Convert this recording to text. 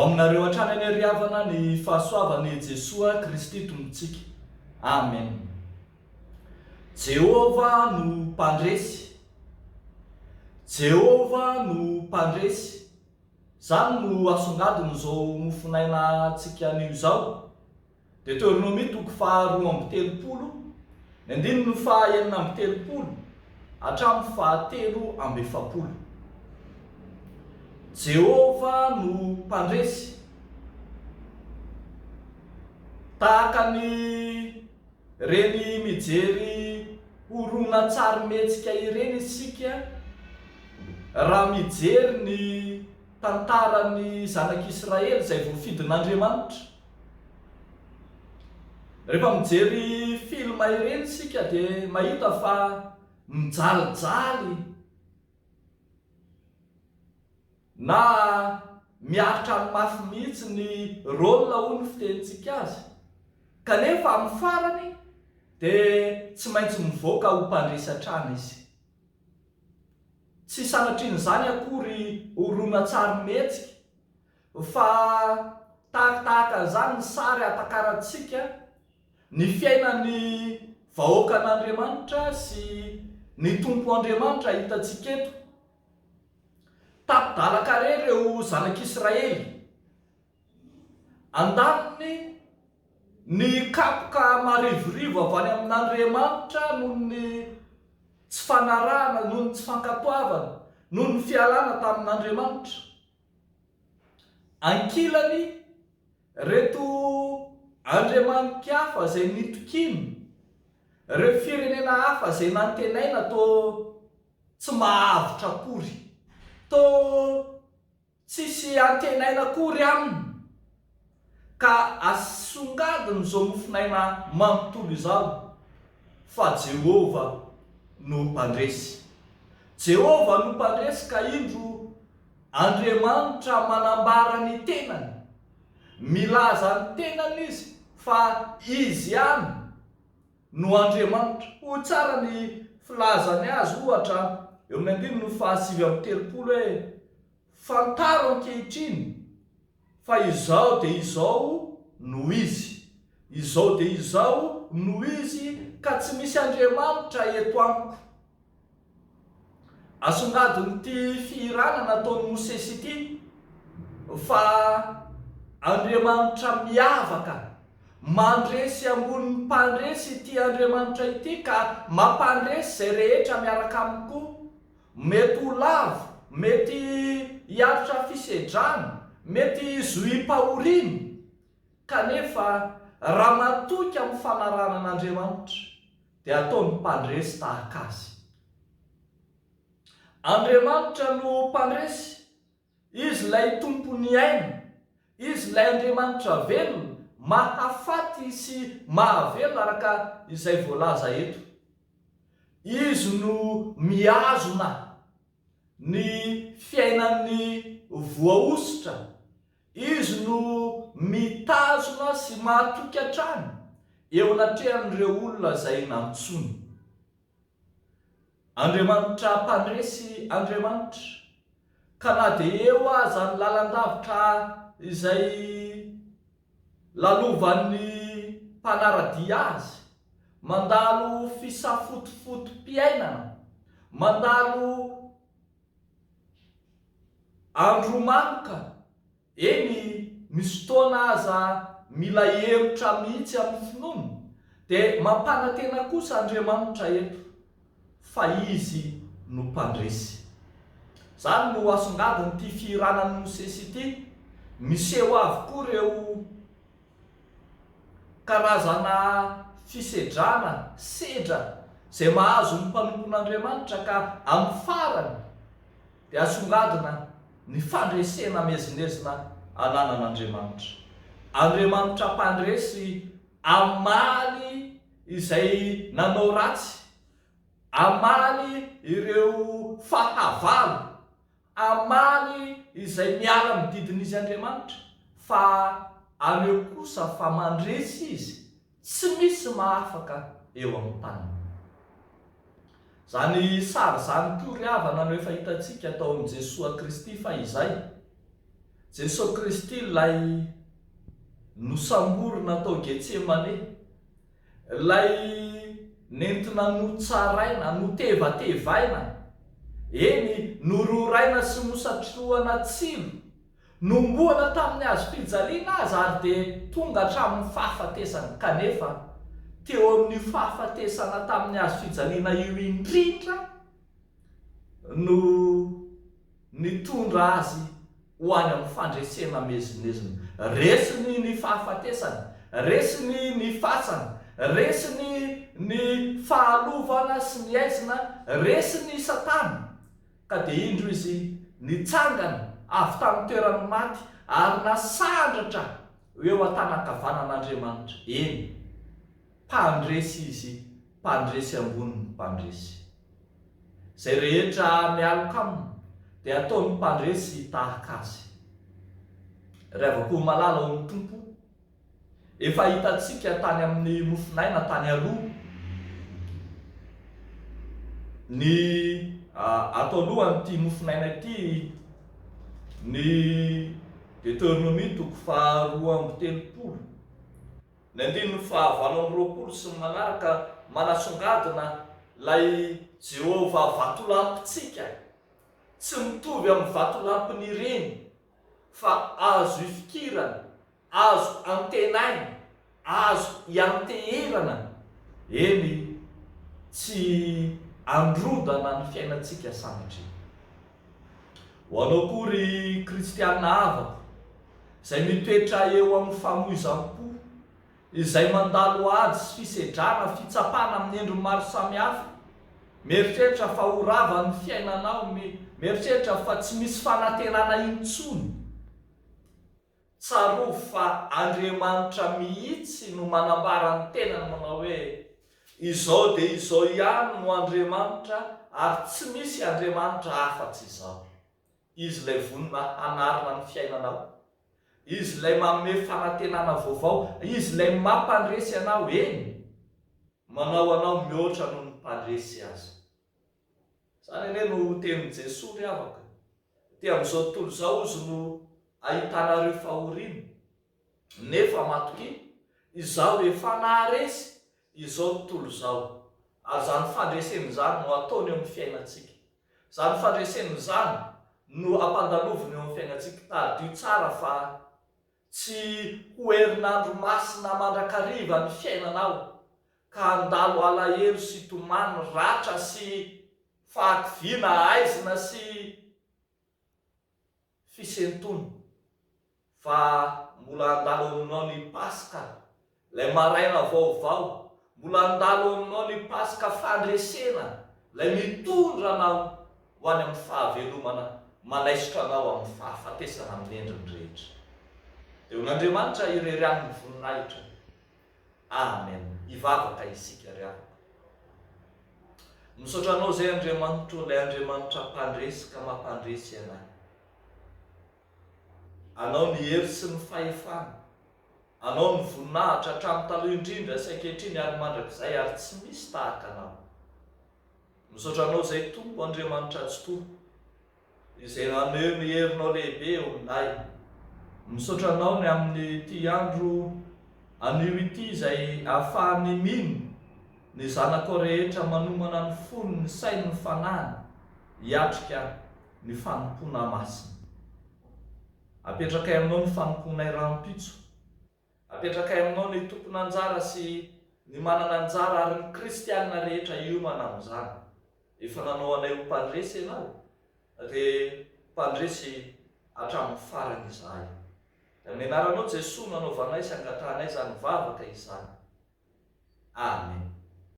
aminareo hatrany any ariavana ny fahasoavan'i Jesosy Kristy tompontsika. Amen. Jehovah no mpandresy, Jehovah no mpandresy. Zany no asongadiny zao mofinaina antsika anio zao. Deoteronomia 32.36, ny andininy no 9:30 hatramin'ny 7:40. Jehovah no mpandresy. Tahaka ny reny mijery horonan-tsary mihetsika ireny isika raha mijery ny tantaran'ny zanak'Israely izay voafidin'Andriamanitra. Rehefa mijery filma ireny isika dia mahita fa mijalijaly na miaritra amin'ny mafy mihitsy ny rôle hoy ny fitentsika azy. Kanefa amin'ny farany dia tsy maintsy mivoaka ho mpandresy hatrany izy. Tsy sanatrian'izany akory horonan-tsary mihetsika, fa tahaka izany ny sary atakarantsika ny fiainan'ny vahoakan'Andriamanitra sy ny tompo Andriamanitra hitantsika eto. Tapidalaka re ireo zanak'Israely, andaniny ny kapoka marivorivo avy any amin'Andriamanitra noho ny tsy fanarahana, noho ny tsy fankatoavana, noho ny fialana tamin'Andriamanitra. Ankilany reto andriamanitra hafa izay nitokiny, ireo firenena hafa izay nantenaina to tsy mahavitra akory, to tsisy antenaina akory aminy, ka asongadiny zao mofinaina manontolo izao fa Jehovah no mpandresy. Jehovah no mpandresy ka indro Andriamanitra manambara ny tenany, milaza ny tenany izy fa izy ihany no Andriamanitra. Ho tsara ny filazany azy ohatra eo amin'ny 9:30 hoe fantaro ankehitriny fa izao dia izao no izy, izao dia izao no izy, ka tsy misy Andriamanitra eto amiko. Asongadiny ty fihirana nataon'ny Mosesy ity fa Andriamanitra miavaka mandresy ambonin'ny mpandresy ity Andriamanitra ity, ka mampandresy zay rehetra miaraka amiko. Mety ho lavo, mety hiaritra fisedrana, mety zoim-pahoriana, kanefa raha matoky amin'ny fanarahana an'Andriamanitra dia ataony mpandresy tahaka azy. Andriamanitra no mpandresy, izy ilay tompony aina, izy ilay Andriamanitra velona, mahafaty sy mahavelona araka izay voalaza eto. Izy no mihazona ny fiainan'ny voahositra, izy no mitazona sy mahatoky hatrany eo anatrehan'ireo olona izay nantsony. Andriamanitra mpandresy Andriamanitra, ka na dia eo aza ny lalandavitra izay lalovan'ny mpanaradia azy, mandalo fisafotofotom-piainana, mandalo andromanka, eny misy fotoana aza mila hemotra mihitsy amin'ny finoana, dia mampanantena kosa Andriamanitra eto fa izy no mpandresy. Zany no asongadiny ty fihiranan'ny Mosesy ity. Miseho avokoa ireo karazana fisedrana, sedra zay mahazo ny mpanompon'Andriamanitra, ka amin'ny farany dia asongadina ny fandresena mezinezina ananan'Andriamanitra. Andriamanitra mpandresy amaly izay nanao ratsy, amaly ireo fahavalo, amaly izay miala mididin'izy Andriamanitra, fa aneo kosa fa mandresy izy, tsy misy mahafaka eo amin'ny tany. Zany sary zany koa ry havana no efa hitantsika atao amin'i Jesosy Kristy fa izay. Jesosy Kristy lay nosamborona tao Getsemane, lay nentina notsaraina, notevatevaina, eny nororaina sy nosatroana tsilo, nomboana tamin'ny azo fijaliana azy ary dia tonga hatramin'ny fahafatesana. Kanefa teo amin'ny fahafatesana tamin'ny azo fijaliana io indrindra no nitondra azy ho any amin'ny fandresena mezinezina. Resiny ny fahafatesana, resiny ny fasana, resiny ny fahalovana sy ny aizina, resiny Satana. Ka dia indro izy nitsangana avy tamin'ny toerany maty ary nasandratra eo an-tanakavanan'Andriamanitra. Eny, mpandresy izy, mpandresy ambonin'ny mpandresy. Izay rehetra mialoka aminy dia ataony mpandresy tahaka azy. Raha avokoa malala ao amin'ny tompo, efa hitantsika tany amin'ny mofinaina tany aloha ny atao alohan'ity mofinaina ity ny Deoteronomia 32.36 ny 9:20 sy ny manaraka manasongadina lay Jehovah vatolampitsika tsy mitovy amin'ny vatolampiny reny, fa azo ifikirana, azo antenaina, azo ianteherana. Eny, tsy androdana ny fiainantsika sanatria. Ho anao kory kristianina avako izay mitoetra eo amin'ny famoizam-po, izay mandalo ady sy fisedrana, fitsapana amin'ny endriny maro samihafa, mieritreritra fa ho rava ny fiainanao, mieritreritra fa tsy misy fanantenana intsony. Tsaro fa Andriamanitra mihitsy no manambara ny tenany manao hoe izao dia izao ihany no Andriamanitra ary tsy misy Andriamanitra hafa-tsy izao. Izy lay vonona hanarina ny fiainanao, izy lay manome fanantenana vaovao, izy lay mampandresy anao. Eny, manao anao mihoatra noho ny mpandresy azy. Zany ane no tenin'i Jesosy ry avaka. Ty amin'izao tontolo izao izy no ahitanareo fahoriana. Nefa matoky, izao efa naharesy izao tontolo izao. Ary zany fandreseny zany no ataony eo amin'ny fiainantsika. Zany fandreseny zany no ampandaloviny eo amin'ny fiainantsika. Tadio tsara fa tsy ho herinandro masina mandrakariva ny fiainanao ka handalo alahelo sy tomany, ratra sy fahakiviana, aizina sy fisentona. Fa mbola handalo aminao ny Pasika, lay maraina vaovao, mbola handalo aminao ny Pasika fandresena, lay mitondra anao ho any amin'ny fahavelomana, manaisotra anao amin'ny fahafatesana amin'ny endriny rehetra. Dia n'Andriamanitra ireriany ny voninahitra. Amen. Hivavaka isika ry avaka. Misaotra anao izay Andriamanitra, ilay Andriamanitra mpandresy ka mampandresy anay. Anao ny hery sy ny fahefana, anao ny voninahitra hatramin'ny taloha indrindra sy ankehitriny ary mandrakizay, ary tsy misy tahaka anao. Misaotra anao izay Tompo Andriamanitra tsy tompo, izay naneho ny herinao lehibe eo aminay. Misaotra anao ny amin'ny ty andro anio ity izay ahafahany mino ny zanakao rehetra manomana ny fony, ny sainy, ny fanahiny, hiatrika ny fanompona masina. Apetrakay aminao ny fanompona iram-pitso, apetrakay aminao ny tompony anjara sy ny manana anjara ary ny kristianina rehetra iomana amin'izany. Efa nanao anay ho mpandresy ianao, dia mpandresy hatramin'ny farany izahay. Amin'ny anaranao Jesosy nanaovanay sy angatanay izany vavaka izany. Amen.